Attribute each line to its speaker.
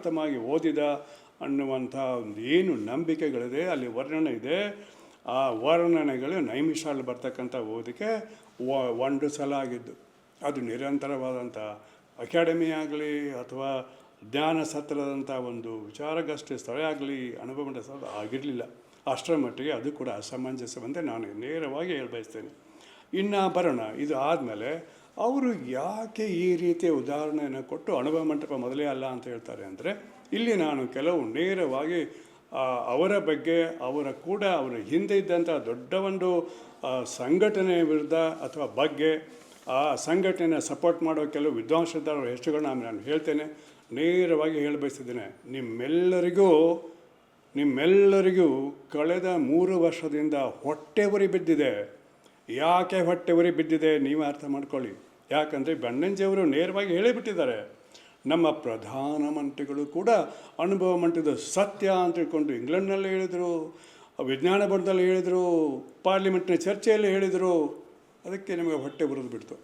Speaker 1: ಯಥಾರ್ಥವಾಗಿ ಓದಿದ ಅನ್ನುವಂಥ ಒಂದು ಏನು ನಂಬಿಕೆಗಳಿದೆ, ಅಲ್ಲಿ ವರ್ಣನೆ ಇದೆ. ಆ ವರ್ಣನೆಗಳು ನೈಮಿಷಾರಲ್ಲಿ ಬರ್ತಕ್ಕಂಥ ಓದಿಕೆ ಒಂದು ಸಲ ಆಗಿದ್ದು. ಅದು ನಿರಂತರವಾದಂಥ ಅಕಾಡೆಮಿ ಆಗಲಿ ಅಥವಾ ಜ್ಞಾನ ಸತ್ರದಂಥ ಒಂದು ವಿಚಾರಗೋಷ್ಠಿ ಸ್ಥಳ ಆಗಲಿ ಅನುಭವ ಮಂಟಪ ಸ್ಥಳ ಆಗಿರಲಿಲ್ಲ. ಅಷ್ಟರ ಮಟ್ಟಿಗೆ ಅದು ಕೂಡ ಅಸಮಂಜಸವಂತೆ ನಾನು ನೇರವಾಗಿ ಹೇಳಬಯಸ್ತೇನೆ. ಇನ್ನು ಬರೋಣ, ಇದು ಆದಮೇಲೆ ಅವರು ಯಾಕೆ ಈ ರೀತಿಯ ಉದಾಹರಣೆಯನ್ನು ಕೊಟ್ಟು ಅನುಭವ ಮಂಟಪ ಮೊದಲೇ ಅಲ್ಲ ಅಂತ ಹೇಳ್ತಾರೆ ಅಂದರೆ, ಇಲ್ಲಿ ನಾನು ಕೆಲವು ನೇರವಾಗಿ ಅವರ ಬಗ್ಗೆ, ಅವರ ಹಿಂದೆ ಇದ್ದಂಥ ದೊಡ್ಡ ಒಂದು ಸಂಘಟನೆಯ ವಿರುದ್ಧ ಅಥವಾ ಬಗ್ಗೆ, ಆ ಸಂಘಟನೆಯ ಸಪೋರ್ಟ್ ಮಾಡೋ ಕೆಲವು ವಿದ್ವಾಂಸರ ಹೆಸರುಗಳನ್ನ ನಾನು ಹೇಳ್ತೇನೆ, ನೇರವಾಗಿ ಹೇಳಬಯಸಿದ್ದೇನೆ. ನಿಮ್ಮೆಲ್ಲರಿಗೂ ಕಳೆದ 3 ವರ್ಷದಿಂದ ಹೊಟ್ಟೆ ಉರಿ ಬಿದ್ದಿದೆ. ಯಾಕೆ ಹೊಟ್ಟೆ ಉರಿ ಬಿದ್ದಿದೆ ನೀವು ಅರ್ಥ ಮಾಡ್ಕೊಳ್ಳಿ. ಯಾಕಂದರೆ ಬಣ್ಣಂಜಿಯವರು ನೇರವಾಗಿ ಹೇಳಿಬಿಟ್ಟಿದ್ದಾರೆ. ನಮ್ಮ ಪ್ರಧಾನಮಂತ್ರಿಗಳು ಕೂಡ ಅನುಭವ ಮಂಟಪದ ಸತ್ಯ ಅಂತ ತಿಳ್ಕೊಂಡು ಇಂಗ್ಲೆಂಡ್ನಲ್ಲಿ ಹೇಳಿದರು, ವಿಜ್ಞಾನ ಭವನದಲ್ಲಿ ಹೇಳಿದರು, ಪಾರ್ಲಿಮೆಂಟ್ನ ಚರ್ಚೆಯಲ್ಲಿ ಹೇಳಿದರು. ಅದಕ್ಕೆ ನಿಮಗೆ ಹೊಟ್ಟೆ ಉರಿದು ಬಿಡ್ತು.